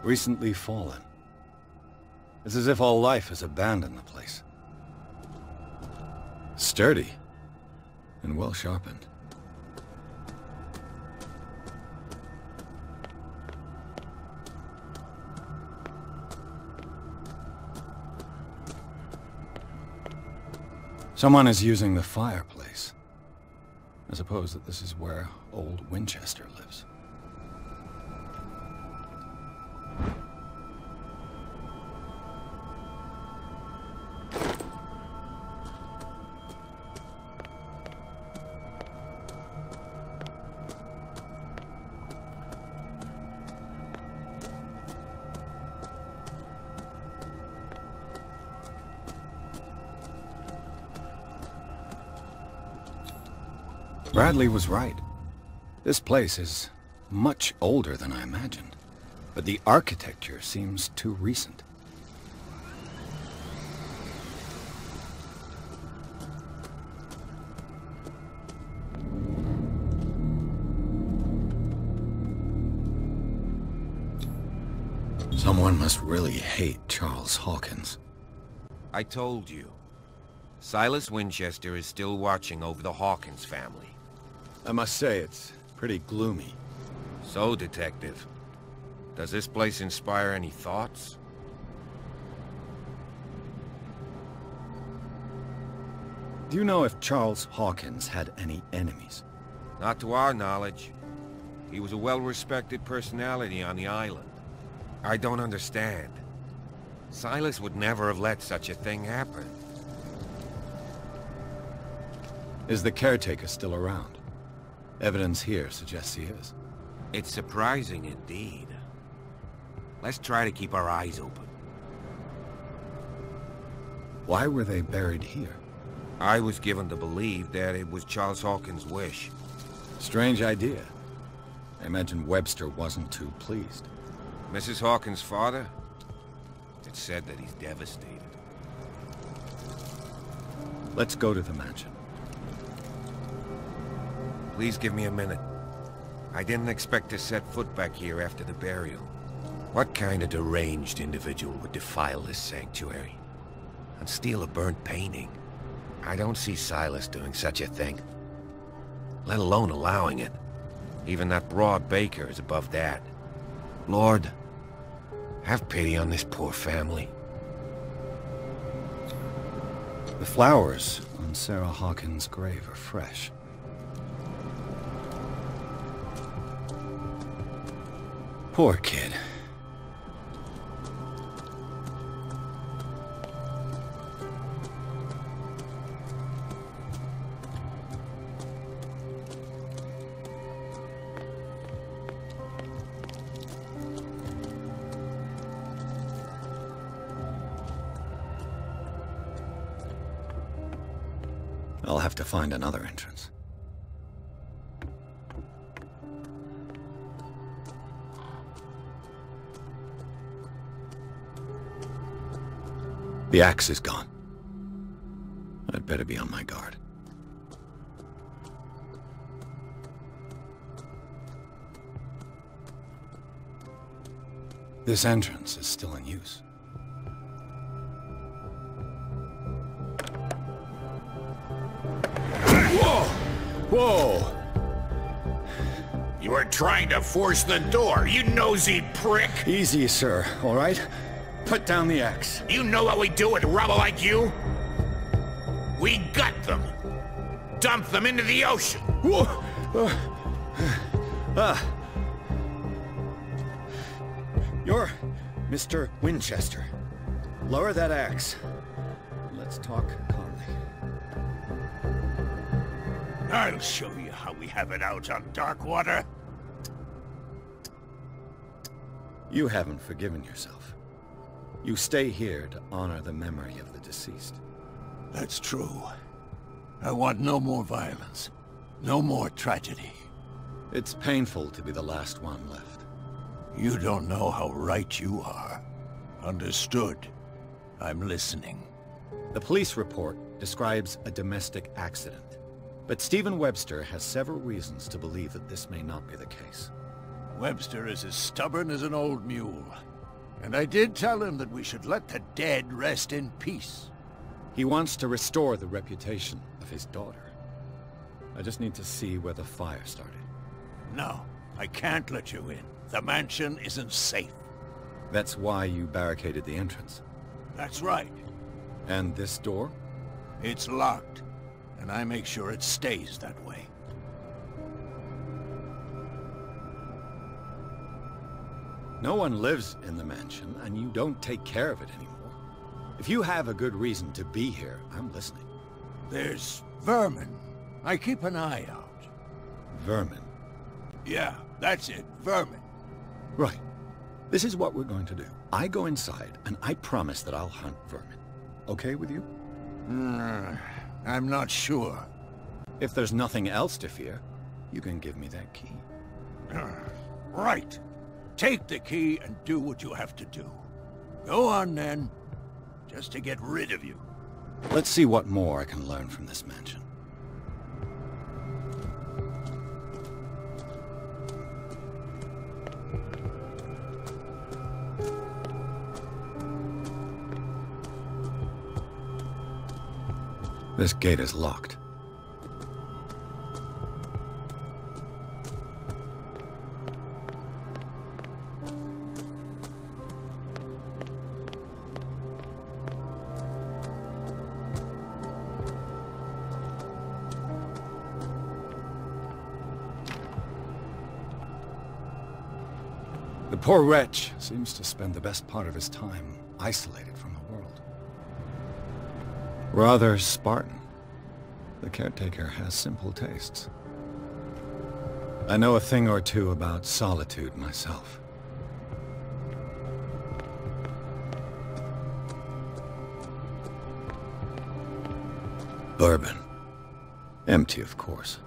Recently fallen. It's as if all life has abandoned the place. Sturdy. And well sharpened. Someone is using the fireplace. I suppose that this is where old Winchester lives. Bradley was right. This place is much older than I imagined, but the architecture seems too recent. Someone must really hate Charles Hawkins. I told you. Silas Winchester is still watching over the Hawkins family. I must say, it's pretty gloomy. So, Detective, does this place inspire any thoughts? Do you know if Charles Hawkins had any enemies? Not to our knowledge. He was a well-respected personality on the island. I don't understand. Silas would never have let such a thing happen. Is the caretaker still around? Evidence here suggests he is. It's surprising indeed. Let's try to keep our eyes open. Why were they buried here? I was given to believe that it was Charles Hawkins' wish. Strange idea. I imagine Webster wasn't too pleased. Mrs. Hawkins' father? It's said that he's devastated. Let's go to the mansion. Please give me a minute. I didn't expect to set foot back here after the burial. What kind of deranged individual would defile this sanctuary? And steal a burnt painting? I don't see Silas doing such a thing. Let alone allowing it. Even that broad baker is above that. Lord, have pity on this poor family. The flowers on Sarah Hawkins' grave are fresh. Poor kid. I'll have to find another entrance. The axe is gone. I'd better be on my guard. This entrance is still in use. Whoa! Whoa! You were trying to force the door, you nosy prick! Easy, sir, all right? Put down the axe. You know what we do with rubble like you? We gut them. Dump them into the ocean. Whoa! You're Mr. Winchester. Lower that axe. Let's talk calmly. I'll show you how we have it out on Darkwater. You haven't forgiven yourself. You stay here to honor the memory of the deceased. That's true. I want no more violence. No more tragedy. It's painful to be the last one left. You don't know how right you are. Understood. I'm listening. The police report describes a domestic accident, but Stephen Webster has several reasons to believe that this may not be the case. Webster is as stubborn as an old mule. And I did tell him that we should let the dead rest in peace. He wants to restore the reputation of his daughter. I just need to see where the fire started. No, I can't let you in. The mansion isn't safe. That's why you barricaded the entrance. That's right. And this door? It's locked, and I make sure it stays that way. No one lives in the mansion, and you don't take care of it anymore. If you have a good reason to be here, I'm listening. There's vermin. I keep an eye out. Vermin? Yeah, that's it. Vermin. Right. This is what we're going to do. I go inside, and I promise that I'll hunt vermin. Okay with you? I'm not sure. If there's nothing else to fear, you can give me that key. Right. Take the key and do what you have to do. Go on, then. Just to get rid of you. Let's see what more I can learn from this mansion. This gate is locked. The poor wretch seems to spend the best part of his time isolated from the world. Rather Spartan. The caretaker has simple tastes. I know a thing or two about solitude myself. Bourbon. Empty, of course.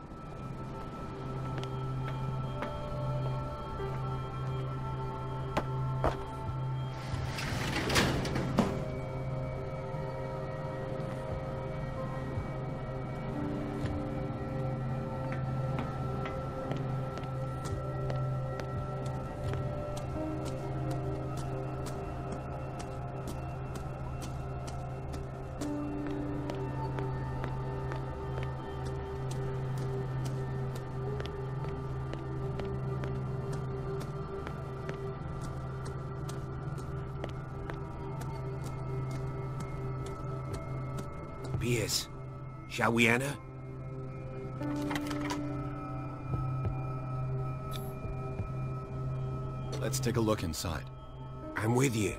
Piers, shall we enter? Let's take a look inside. I'm with you.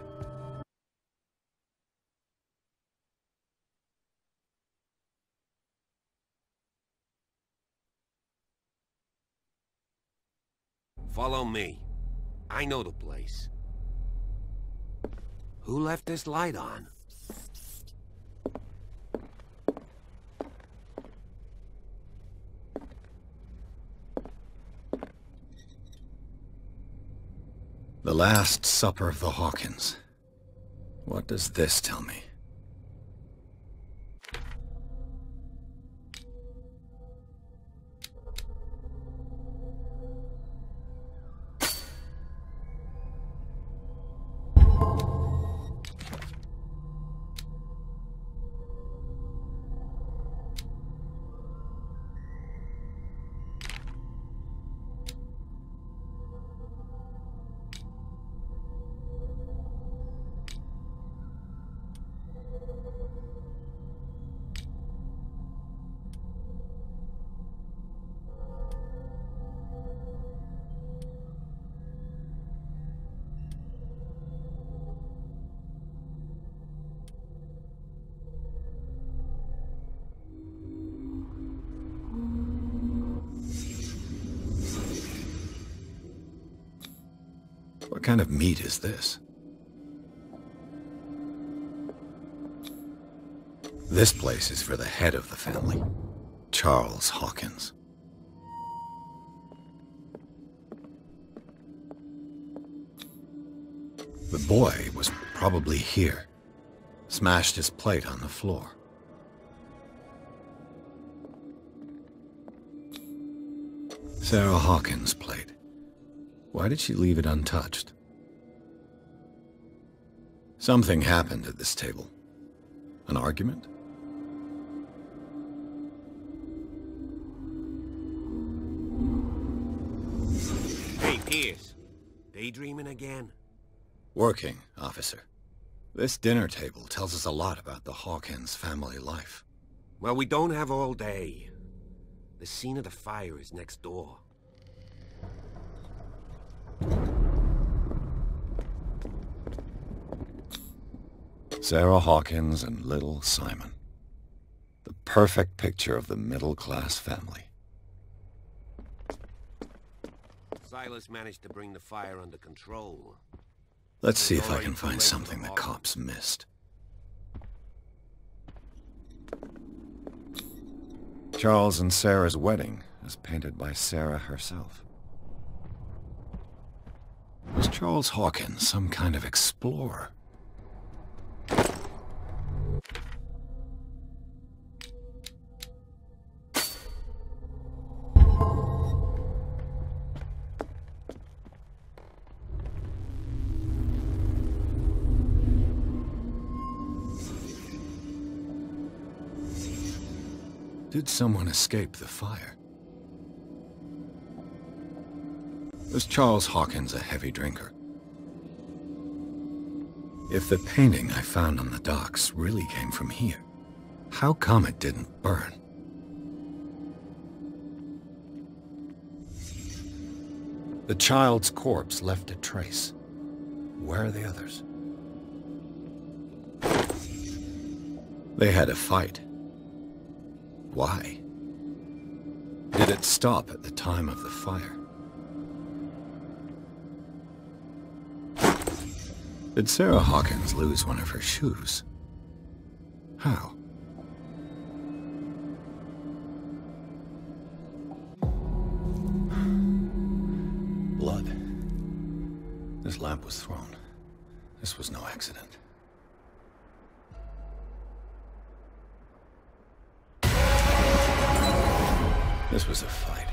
Follow me. I know the place. Who left this light on? The Last Supper of the Hawkins. What does this tell me? What kind of meat is this? This place is for the head of the family, Charles Hawkins. The boy was probably here. Smashed his plate on the floor. Sarah Hawkins' plate. Why did she leave it untouched? Something happened at this table. An argument? Hey, Pierce. Daydreaming again? Working, officer. This dinner table tells us a lot about the Hawkins family life. Well, we don't have all day. The scene of the fire is next door. Sarah Hawkins and little Simon. The perfect picture of the middle-class family. Silas managed to bring the fire under control. Let's see if I can find something the cops missed. Charles and Sarah's wedding, as painted by Sarah herself. Was Charles Hawkins some kind of explorer? Did someone escape the fire? Was Charles Hawkins a heavy drinker? If the painting I found on the docks really came from here, how come it didn't burn? The child's corpse left a trace. Where are the others? They had a fight. Why? Did it stop at the time of the fire? Did Sarah Hawkins lose one of her shoes? How? Blood. This lamp was thrown. This was no accident. This was a fight.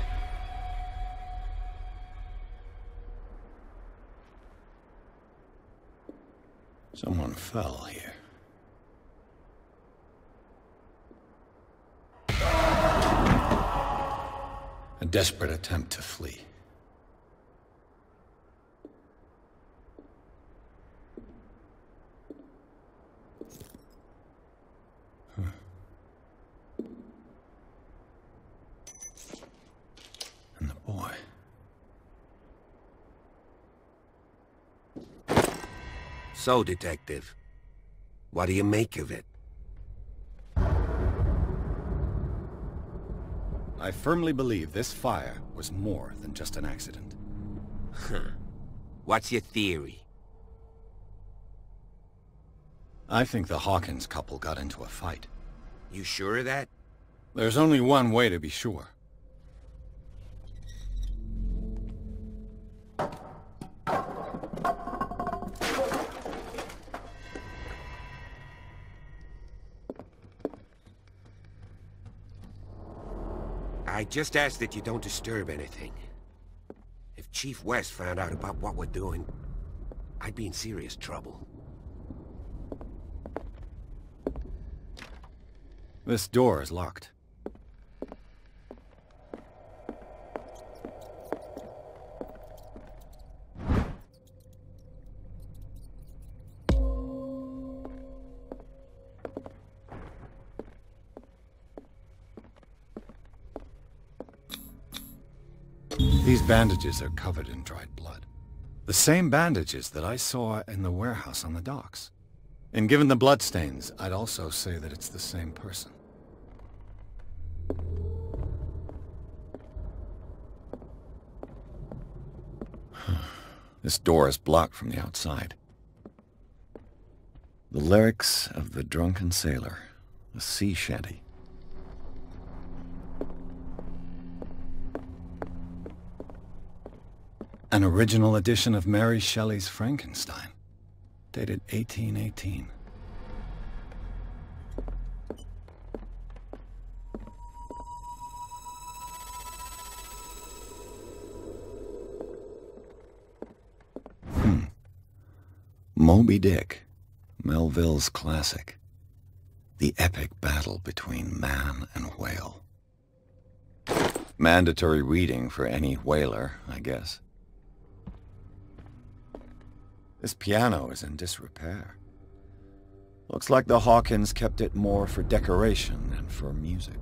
Someone fell here. A desperate attempt to flee. And the boy. So, Detective, what do you make of it? I firmly believe this fire was more than just an accident. What's your theory? I think the Hawkins couple got into a fight. You sure of that? There's only one way to be sure. I just ask that you don't disturb anything. If Chief West found out about what we're doing, I'd be in serious trouble. This door is locked. These bandages are covered in dried blood. The same bandages that I saw in the warehouse on the docks. And given the bloodstains, I'd also say that it's the same person. This door is blocked from the outside. The lyrics of the drunken sailor, a sea shanty. An original edition of Mary Shelley's Frankenstein, dated 1818. Moby Dick. Melville's classic. The epic battle between man and whale. Mandatory reading for any whaler, I guess. This piano is in disrepair. Looks like the Hawkins kept it more for decoration than for music.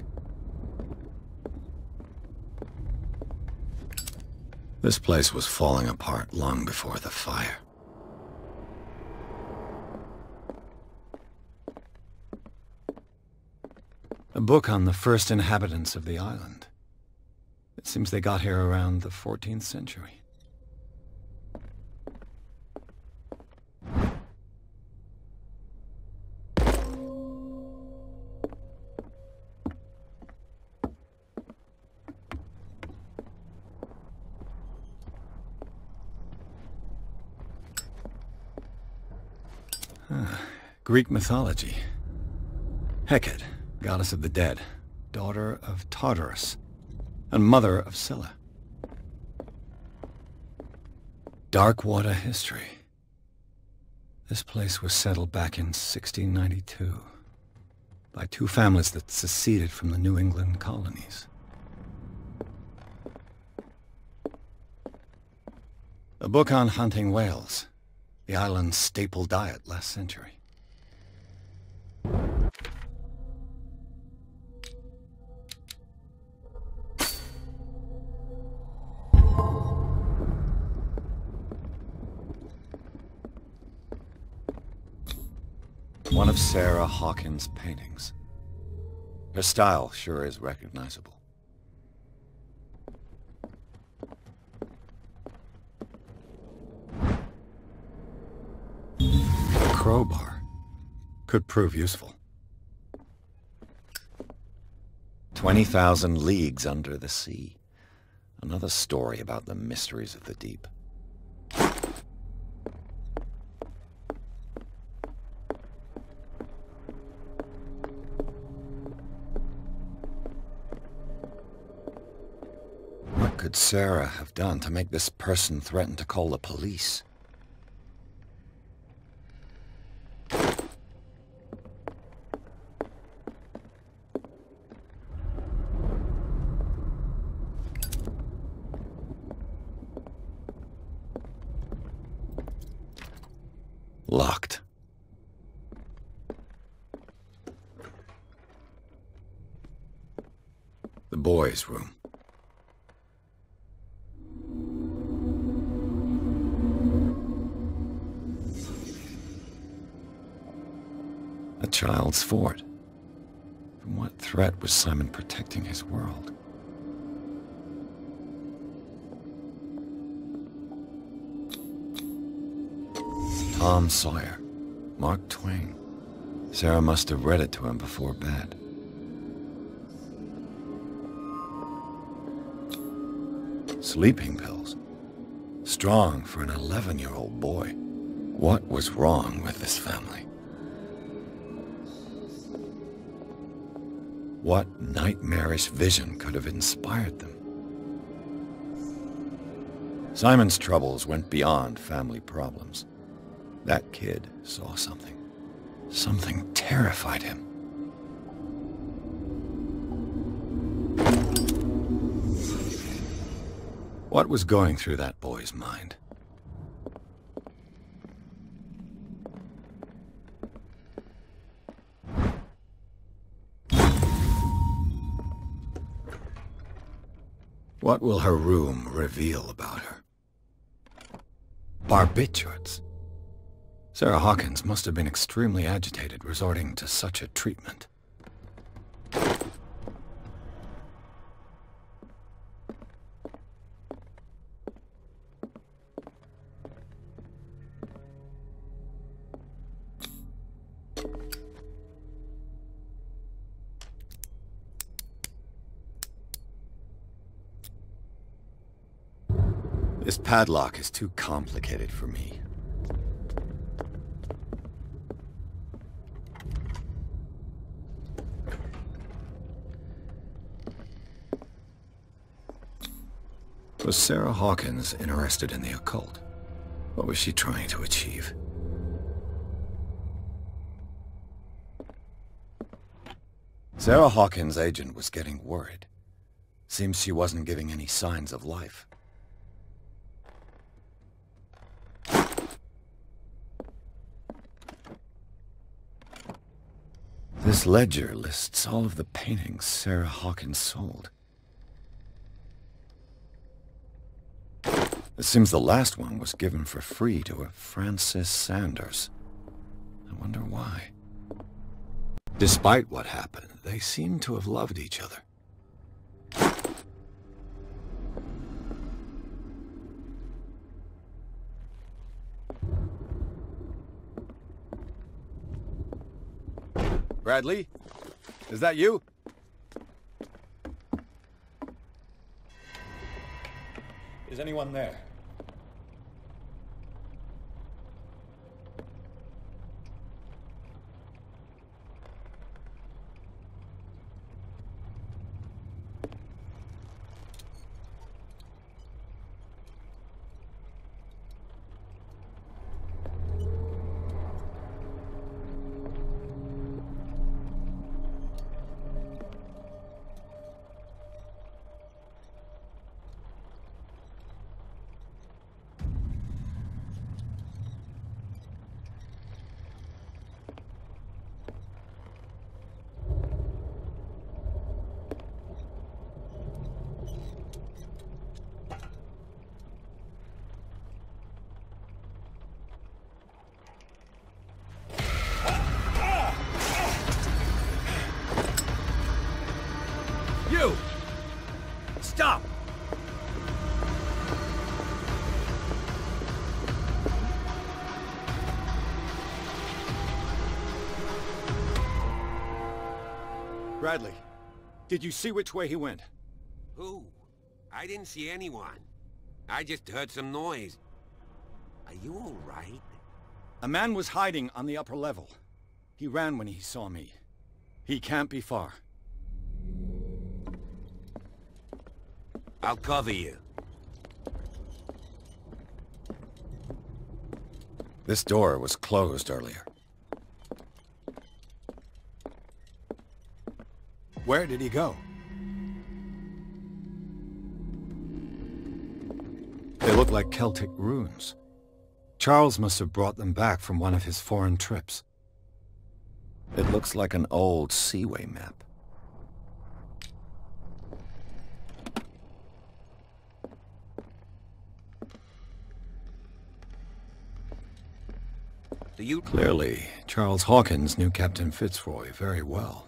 This place was falling apart long before the fire. A book on the first inhabitants of the island. It seems they got here around the 14th century. Greek mythology. Hecate, goddess of the dead, daughter of Tartarus, and mother of Scylla. Darkwater history. This place was settled back in 1692 by two families that seceded from the New England colonies. A book on hunting whales, the island's staple diet last century. One of Sarah Hawkins' paintings. Her style sure is recognizable. A crowbar could prove useful. 20,000 leagues under the sea. Another story about the mysteries of the deep. What could Sarah have done to make this person threaten to call the police? Locked. The boys' room. A child's fort. From what threat was Simon protecting his world? Tom Sawyer. Mark Twain. Sarah must have read it to him before bed. Sleeping pills. Strong for an 11-year-old boy. What was wrong with this family? What nightmarish vision could have inspired them? Simon's troubles went beyond family problems. That kid saw something. Something terrified him. What was going through that boy's mind? What will her room reveal about her? Barbiturates. Sarah Hawkins must have been extremely agitated resorting to such a treatment. This padlock is too complicated for me. Was Sarah Hawkins interested in the occult? What was she trying to achieve? Sarah Hawkins' agent was getting worried. Seems she wasn't giving any signs of life. This ledger lists all of the paintings Sarah Hawkins sold. It seems the last one was given for free to a Francis Sanders. I wonder why. Despite what happened, they seem to have loved each other. Bradley? Is that you? Is anyone there? You! Stop! Bradley, did you see which way he went? Who? I didn't see anyone. I just heard some noise. Are you all right? A man was hiding on the upper level. He ran when he saw me. He can't be far. I'll cover you. This door was closed earlier. Where did he go? They look like Celtic runes. Charles must have brought them back from one of his foreign trips. It looks like an old seaway map. Do you Clearly, Charles Hawkins knew Captain Fitzroy very well.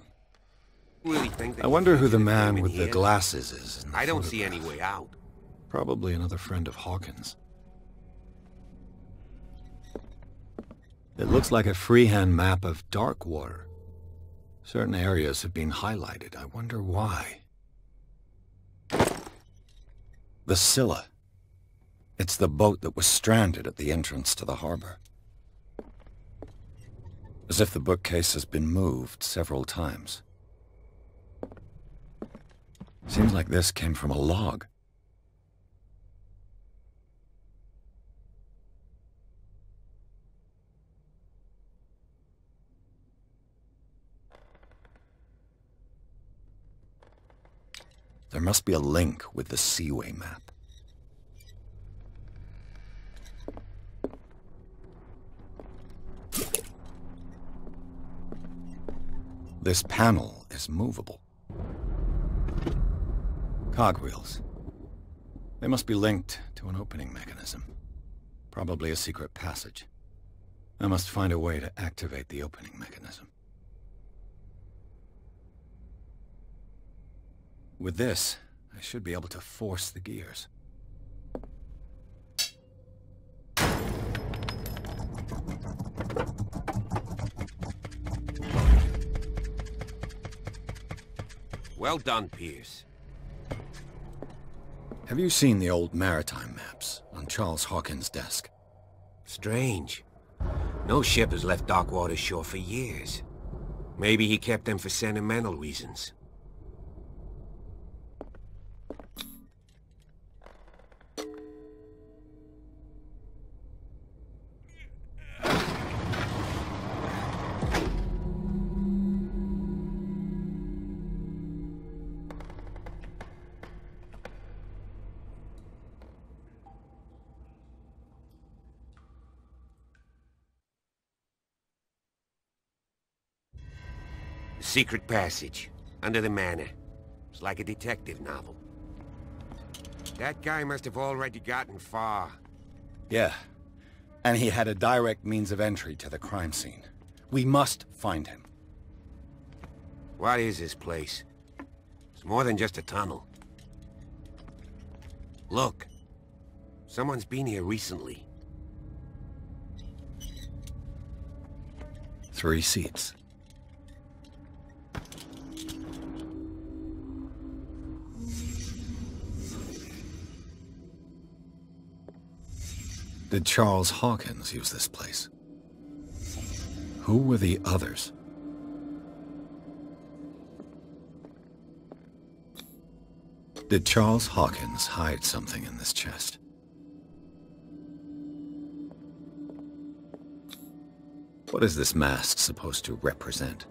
really think that I wonder who the came man in with the here? glasses is in the I don't see any photograph. way out. Probably another friend of Hawkins. It looks like a freehand map of Darkwater. Certain areas have been highlighted. I wonder why. The Scylla. It's the boat that was stranded at the entrance to the harbor. As if the bookcase has been moved several times. Seems like this came from a log. There must be a link with the Seaway map. This panel is movable. Cogwheels. They must be linked to an opening mechanism. Probably a secret passage. I must find a way to activate the opening mechanism. With this, I should be able to force the gears. Well done, Pierce. Have you seen the old maritime maps on Charles Hawkins' desk? Strange. No ship has left Darkwater shore for years. Maybe he kept them for sentimental reasons. Secret passage, under the manor. It's like a detective novel. That guy must have already gotten far. Yeah. And he had a direct means of entry to the crime scene. We must find him. What is this place? It's more than just a tunnel. Look. Someone's been here recently. 3 seats. Did Charles Hawkins use this place? Who were the others? Did Charles Hawkins hide something in this chest? What is this mask supposed to represent?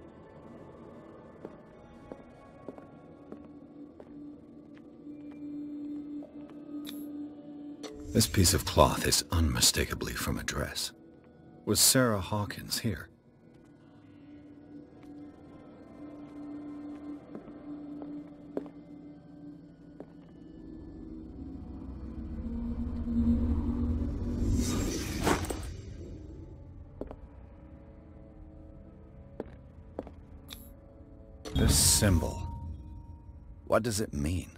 This piece of cloth is unmistakably from a dress. Was Sarah Hawkins here? This symbol, what does it mean?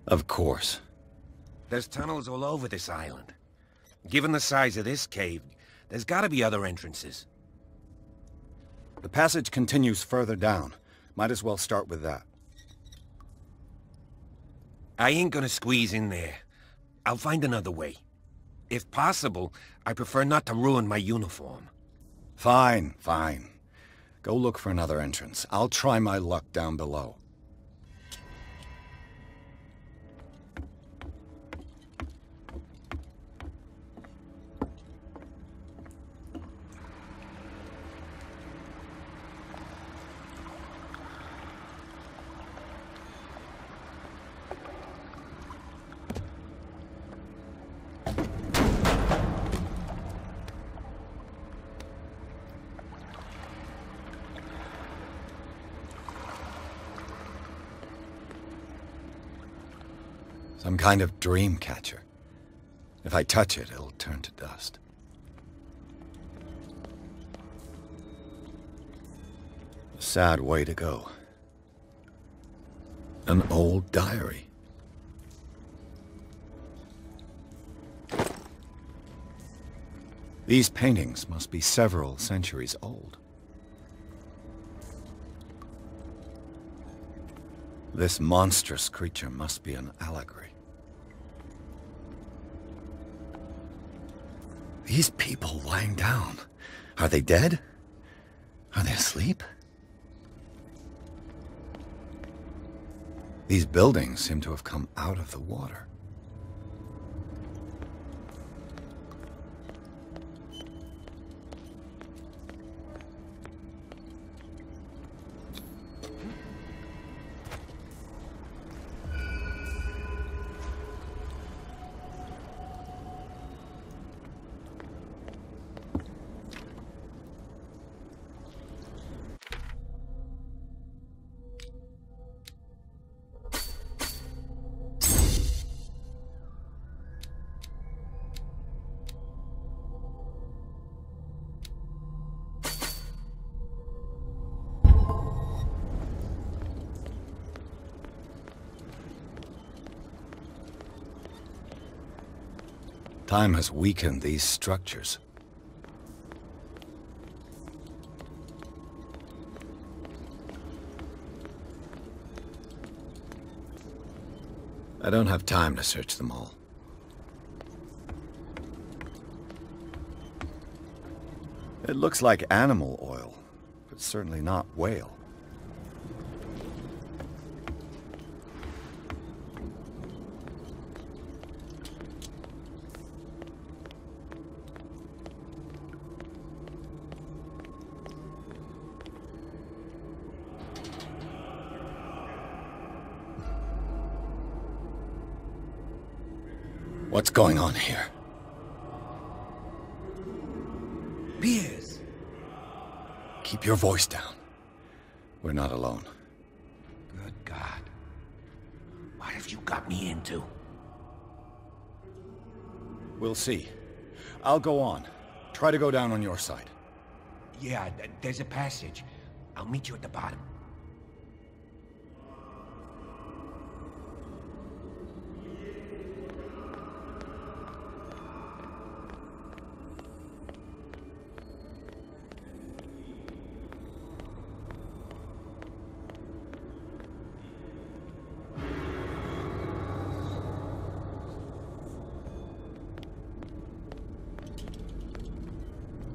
Of course. There's tunnels all over this island. Given the size of this cave, there's gotta be other entrances. The passage continues further down. Might as well start with that. I ain't gonna squeeze in there. I'll find another way. If possible, I prefer not to ruin my uniform. Fine, fine. Go look for another entrance. I'll try my luck down below. Some kind of dream catcher. If I touch it, it'll turn to dust. A sad way to go. An old diary. These paintings must be several centuries old. This monstrous creature must be an allegory. These people lying down, are they dead? Are they asleep? These buildings seem to have come out of the water. Time has weakened these structures. I don't have time to search them all. It looks like animal oil, but certainly not whale. What's going on here? Piers! Keep your voice down. We're not alone. Good God. What have you got me into? We'll see. I'll go on. Try to go down on your side. Yeah, there's a passage. I'll meet you at the bottom.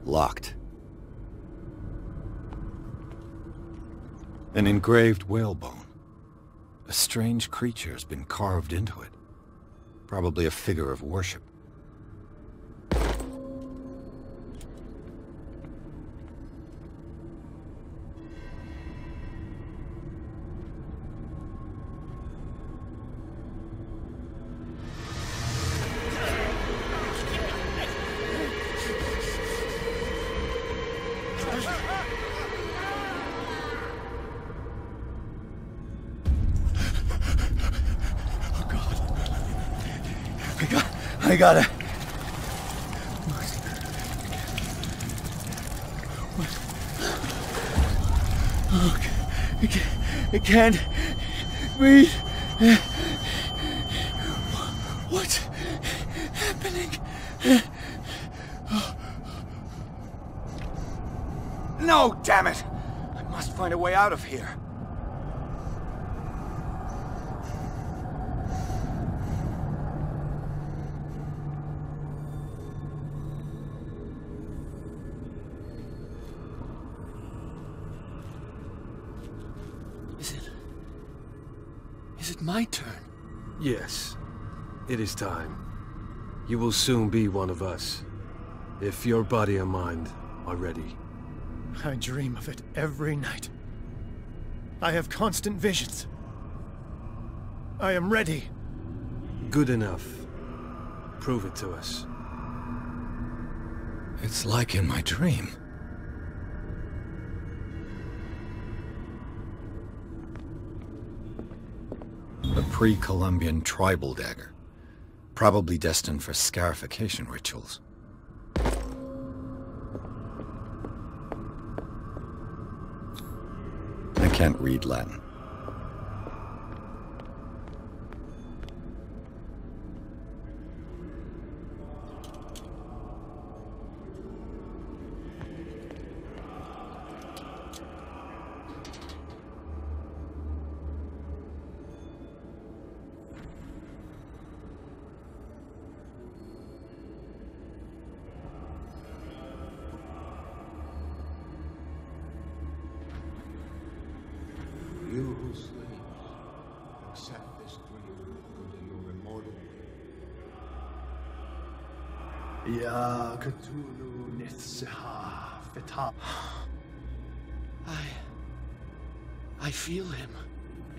Locked. An engraved whalebone. A strange creature has been carved into it. Probably a figure of worship. I got it. I can't breathe. What's happening? No, damn it! I must find a way out of here. Is it my turn? Yes. It is time. You will soon be one of us. If your body and mind are ready. I dream of it every night. I have constant visions. I am ready. Good enough. Prove it to us. It's like in my dream. A pre-Columbian tribal dagger. Probably destined for scarification rituals. I can't read Latin. You who sleeps, accept this dream into your immortal will. Ya Cthulhu Nithsiha Fita. I feel him.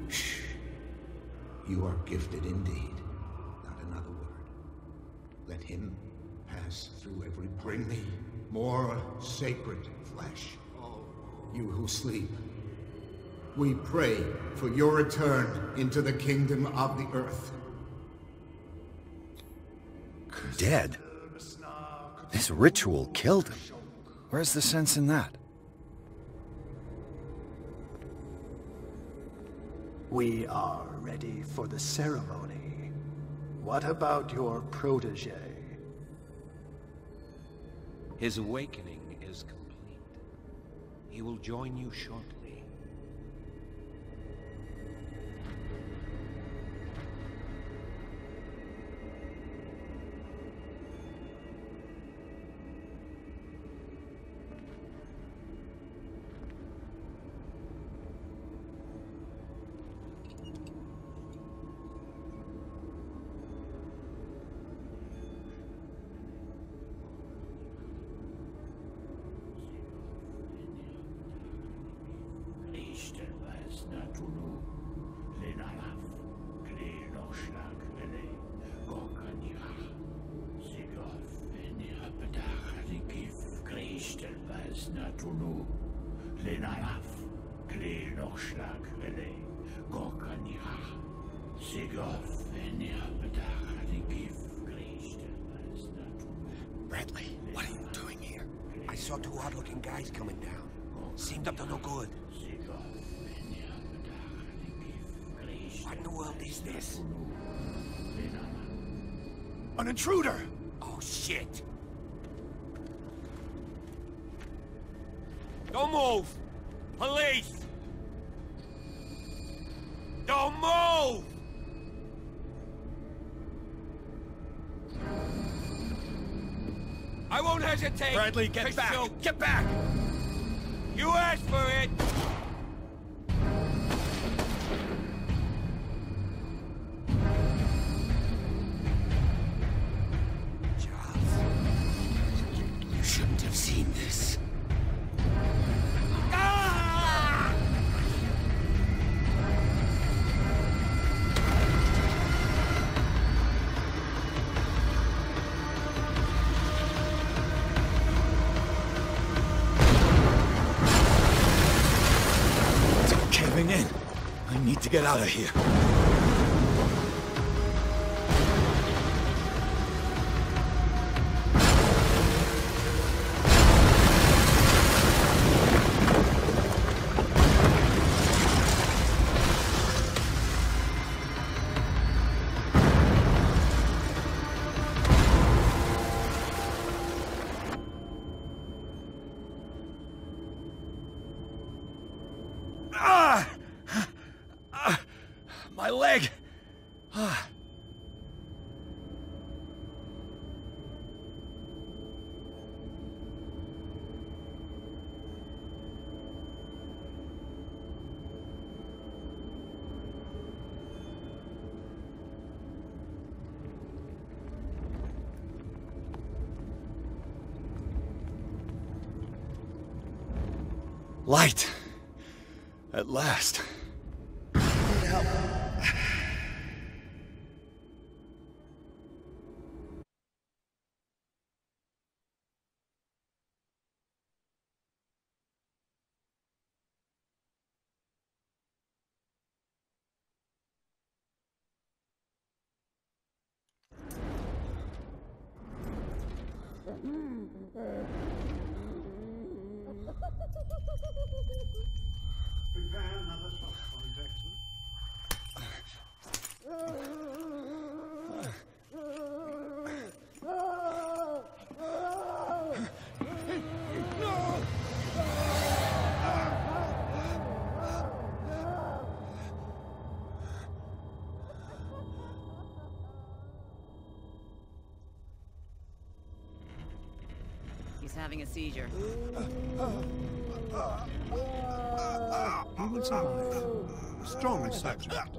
Shh. You are gifted indeed. Not another word. Let him pass through every pore. Bring me more sacred flesh. You who sleep. We pray for your return into the kingdom of the earth. Dead? This ritual killed him. Where's the sense in that? We are ready for the ceremony. What about your protege? His awakening is complete. He will join you shortly. Cthulhu, Lenaraf, Kle Lochschlag, Rele, Gorkanira, Sigoth, Venia, Bedach, Gif, Bradley, what are you doing here? I saw two odd-looking guys coming down. Seemed up to no good. What in the world is this? An intruder! Oh, shit! Don't move! Police! Don't move! I won't hesitate! Bradley, get back! Shoot. Get back! You asked for it! Charles, you shouldn't have seen this. Ah! Caving in. I need to get out of here. My leg! Light! At last. Prepare another shot for injection. He's having a seizure. He will survive. Strong subject.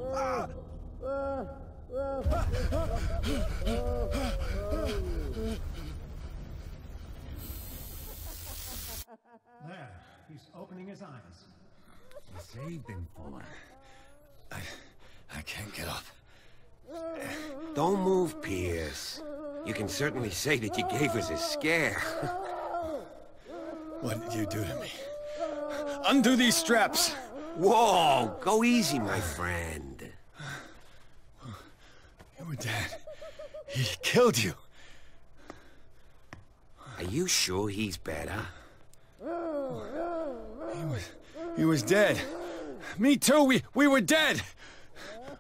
There, he's opening his eyes. They've been falling. I can't get up. Don't move, Pierce. You can certainly say that you gave us a scare. What did you do to me? Undo these straps! Whoa! Go easy, my friend. You were dead. He killed you. Are you sure he's better? He was dead. Me too, we were dead.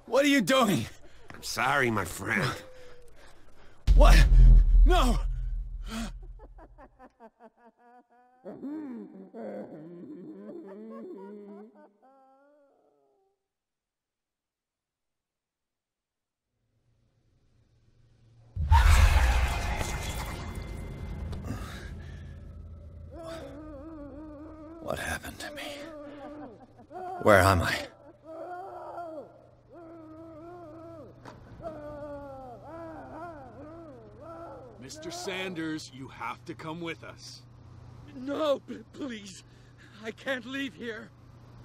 What are you doing? I'm sorry, my friend. What? No! What happened to me? Where am I? Mr. Sanders, you have to come with us. No, please. I can't leave here.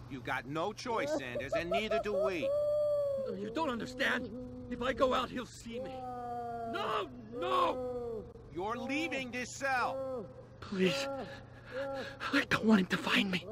You got no choice, Sanders, and neither do we. You don't understand. If I go out, he'll see me. No, no! You're leaving this cell. Please, I don't want him to find me.